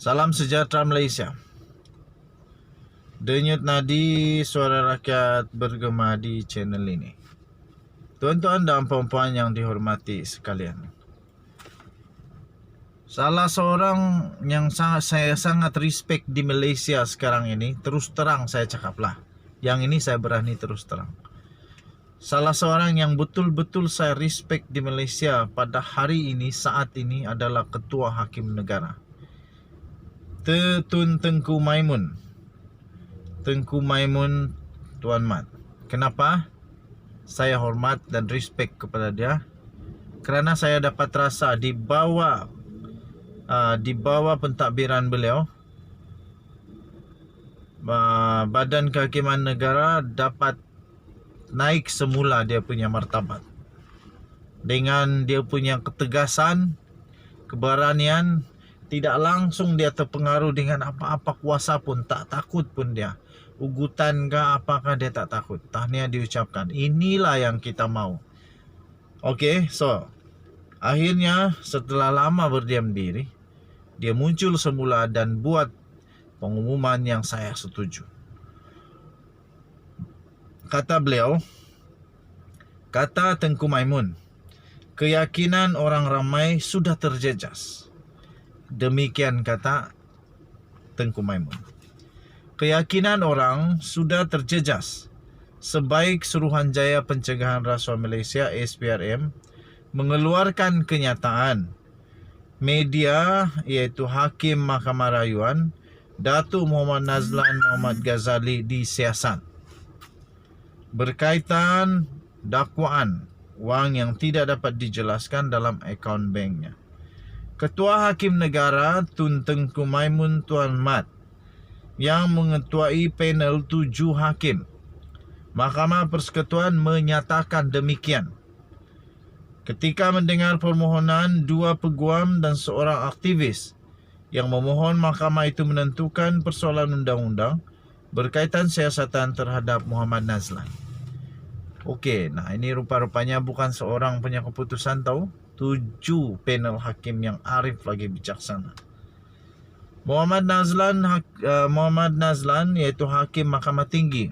Salam sejahtera Malaysia. Denyut nadi suara rakyat bergema di channel ini. Tuan-tuan dan puan-puan yang dihormati sekalian, salah seorang yang saya sangat respect di Malaysia sekarang ini, terus terang saya cakaplah, yang ini saya berani terus terang, salah seorang yang betul-betul saya respect di Malaysia pada hari ini, saat ini adalah Ketua Hakim Negara Tun Tengku Maimun. Tengku Maimun Tuan Mat. Kenapa saya hormat dan respect kepada dia? Kerana saya dapat rasa di bawah pentadbiran beliau, Badan Kehakiman Negara dapat naik semula dia punya martabat. Dengan dia punya ketegasan, keberanian, tidak langsung dia terpengaruh dengan apa-apa kuasa pun, tak takut pun dia. Ugutan ke apakah dia tak takut. Tahniah diucapkan. Inilah yang kita mau. Okey, so akhirnya setelah lama berdiam diri, dia muncul semula dan buat pengumuman yang saya setuju. Kata beliau, kata Tengku Maimun, keyakinan orang ramai sudah terjejas. Demikian kata Tengku Maimun. Keyakinan orang sudah terjejas. Sebaik Suruhanjaya Pencegahan Rasuah Malaysia SPRM mengeluarkan kenyataan, media iaitu Hakim Mahkamah Rayuan Datuk Muhammad Nazlan Muhammad Ghazali disiasat berkaitan dakwaan wang yang tidak dapat dijelaskan dalam akaun banknya. Ketua Hakim Negara Tun Tengku Maimun Tuan Mat yang mengetuai panel 7 hakim Mahkamah Persekutuan menyatakan demikian ketika mendengar permohonan 2 peguam dan seorang aktivis yang memohon mahkamah itu menentukan persoalan undang-undang berkaitan siasatan terhadap Muhammad Nazlan. Okey, nah ini rupa-rupanya bukan seorang punya keputusan tahu. 7 panel hakim yang arif lagi bijaksana. Muhammad Nazlan iaitu Hakim Mahkamah Tinggi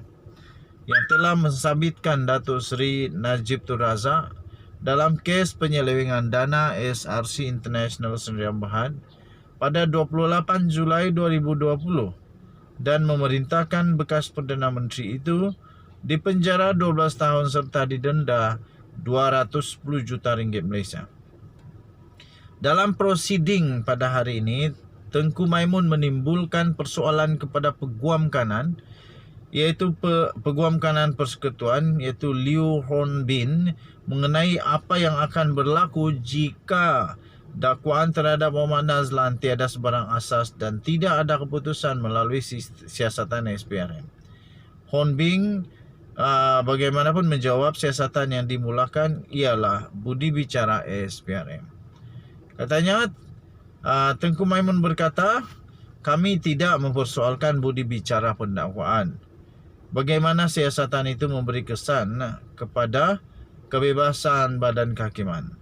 yang telah mensabitkan Datuk Seri Najib Tun Razak dalam kes penyelewengan dana SRC International Sdn Bhd pada 28 Julai 2020 dan memerintahkan bekas Perdana Menteri itu dipenjara 12 tahun serta didenda 210 juta ringgit Malaysia. Dalam prosiding pada hari ini, Tengku Maimun menimbulkan persoalan kepada peguam kanan, iaitu peguam kanan Persekutuan, iaitu Liew Horn Bin, mengenai apa yang akan berlaku jika dakwaan terhadap Muhammad Nazlan tiada sebarang asas dan tidak ada keputusan melalui siasatan SPRM. Horn Bin bagaimanapun menjawab siasatan yang dimulakan ialah budi bicara SPRM. Katanya, Tengku Maimun berkata, kami tidak mempersoalkan budi bicara pendakwaan. Bagaimana siasatan itu memberi kesan kepada kebebasan badan kehakiman.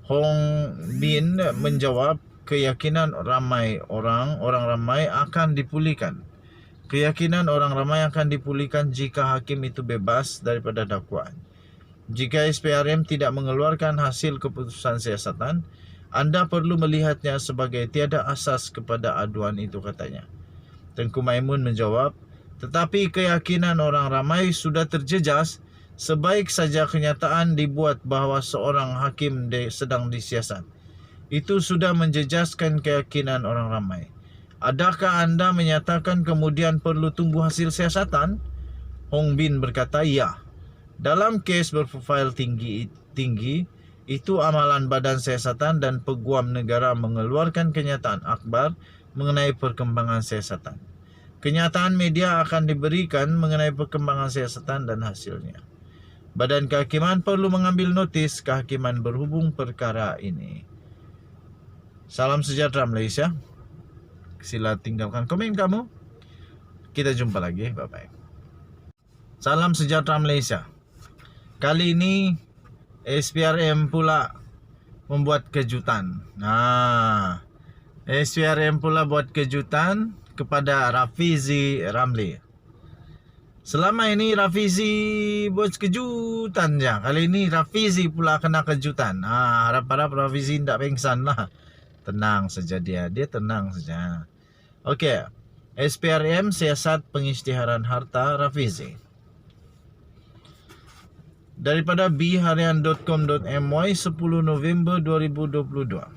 Hong Bin menjawab, keyakinan orang ramai akan dipulihkan. Keyakinan orang ramai akan dipulihkan jika hakim itu bebas daripada dakwaan. Jika SPRM tidak mengeluarkan hasil keputusan siasatan, anda perlu melihatnya sebagai tiada asas kepada aduan itu, katanya. Tengku Maimun menjawab, tetapi keyakinan orang ramai sudah terjejas. Sebaik saja kenyataan dibuat bahawa seorang hakim sedang disiasat. Itu sudah menjejaskan keyakinan orang ramai. Adakah anda menyatakan kemudian perlu tunggu hasil siasatan? Hong Bin berkata, ya. Dalam kes berprofil tinggi, itu amalan badan siasatan dan peguam negara mengeluarkan kenyataan akhbar mengenai perkembangan siasatan. Kenyataan media akan diberikan mengenai perkembangan siasatan dan hasilnya. Badan kehakiman perlu mengambil notis kehakiman berhubung perkara ini. Salam sejahtera Malaysia. Sila tinggalkan komen kamu. Kita jumpa lagi. Bye-bye. Salam sejahtera Malaysia. Kali ini SPRM pula membuat kejutan. SPRM pula buat kejutan kepada Rafizi Ramli. Selama ini Rafizi buat kejutan je. Kali ini Rafizi pula kena kejutan. Harap-harap Rafizi tak pengsan lah. Tenang saja dia tenang saja. Okey. SPRM siasat pengisytiharan harta Rafizi. Daripada bharian.com.my 10 November 2022.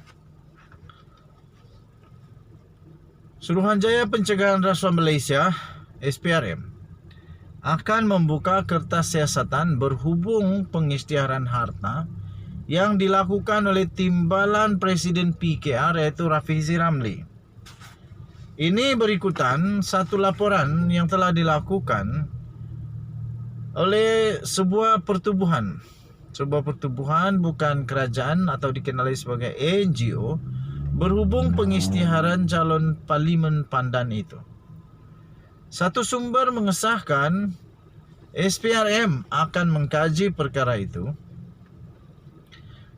Suruhanjaya Pencegahan Rasuah Malaysia SPRM akan membuka kertas siasatan berhubung pengisytiharan harta yang dilakukan oleh Timbalan Presiden PKR iaitu Rafizi Ramli. Ini berikutan satu laporan yang telah dilakukan oleh sebuah pertubuhan bukan kerajaan atau dikenali sebagai NGO berhubung pengisytiharan calon Parlimen Pandan itu. Satu sumber mengesahkan SPRM akan mengkaji perkara itu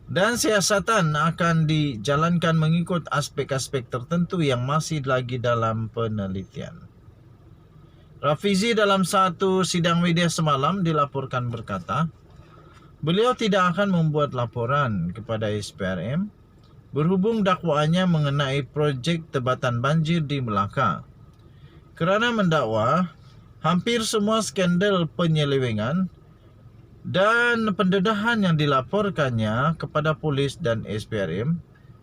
dan siasatan akan dijalankan mengikut aspek-aspek tertentu yang masih lagi dalam penelitian. Rafizi dalam satu sidang media semalam dilaporkan berkata, beliau tidak akan membuat laporan kepada SPRM berhubung dakwaannya mengenai projek tebatan banjir di Melaka. Kerana mendakwa hampir semua skandal penyelewengan dan pendedahan yang dilaporkannya kepada polis dan SPRM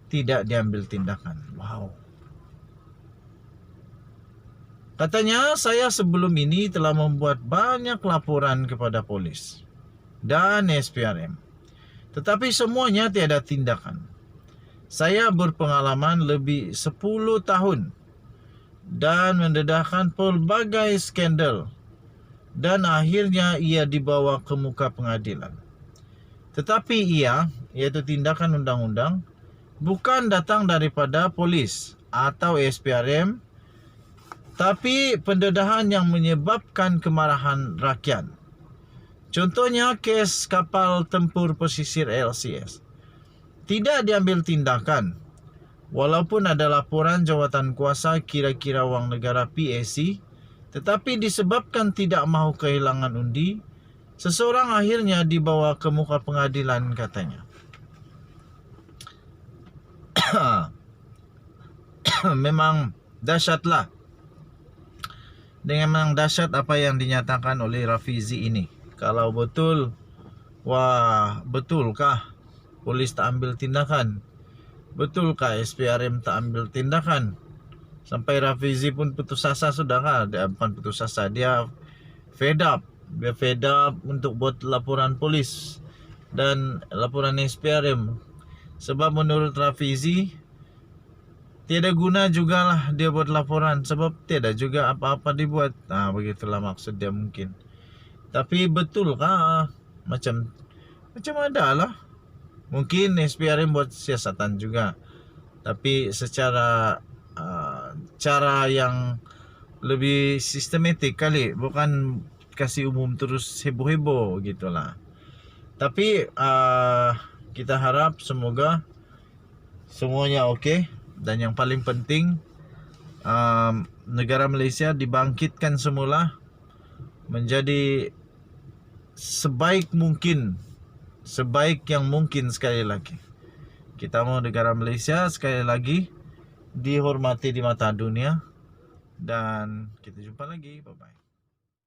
tidak diambil tindakan. Wow. Katanya, saya sebelum ini telah membuat banyak laporan kepada polis dan SPRM. Tetapi semuanya tiada tindakan. Saya berpengalaman lebih 10 tahun dan mendedahkan pelbagai skandal dan akhirnya ia dibawa ke muka pengadilan. Tetapi iaitu tindakan undang-undang, bukan datang daripada polis atau SPRM, tapi pendedahan yang menyebabkan kemarahan rakyat. Contohnya kes kapal tempur pesisir LCS. Tidak diambil tindakan. Walaupun ada laporan jawatan kuasa kira-kira wang negara PAC, tetapi disebabkan tidak mahu kehilangan undi, seseorang akhirnya dibawa ke muka pengadilan katanya. Memang dahsyatlah. Memang dahsyat apa yang dinyatakan oleh Rafizi ini. Kalau betul, betulkah polis tak ambil tindakan? Betulkah SPRM tak ambil tindakan? Sampai Rafizi pun putus asa sudah kan? Dia bukan putus asa, dia fed up. Dia fed up untuk buat laporan polis dan laporan SPRM. Sebab menurut Rafizi, tiada guna jugalah dia buat laporan. Sebab tiada juga apa-apa dibuat. Begitulah maksud dia mungkin. Tapi betulkah? Macam ada lah. Mungkin SPRM buat siasatan juga, tapi secara cara yang lebih sistematik kali, bukan kasih umum terus heboh-heboh gitulah. Tapi kita harap semoga semuanya okey, dan yang paling penting negara Malaysia dibangkitkan semula menjadi sebaik yang mungkin sekali lagi. Kita mau negara Malaysia sekali lagi dihormati di mata dunia. Dan kita jumpa lagi. Bye-bye.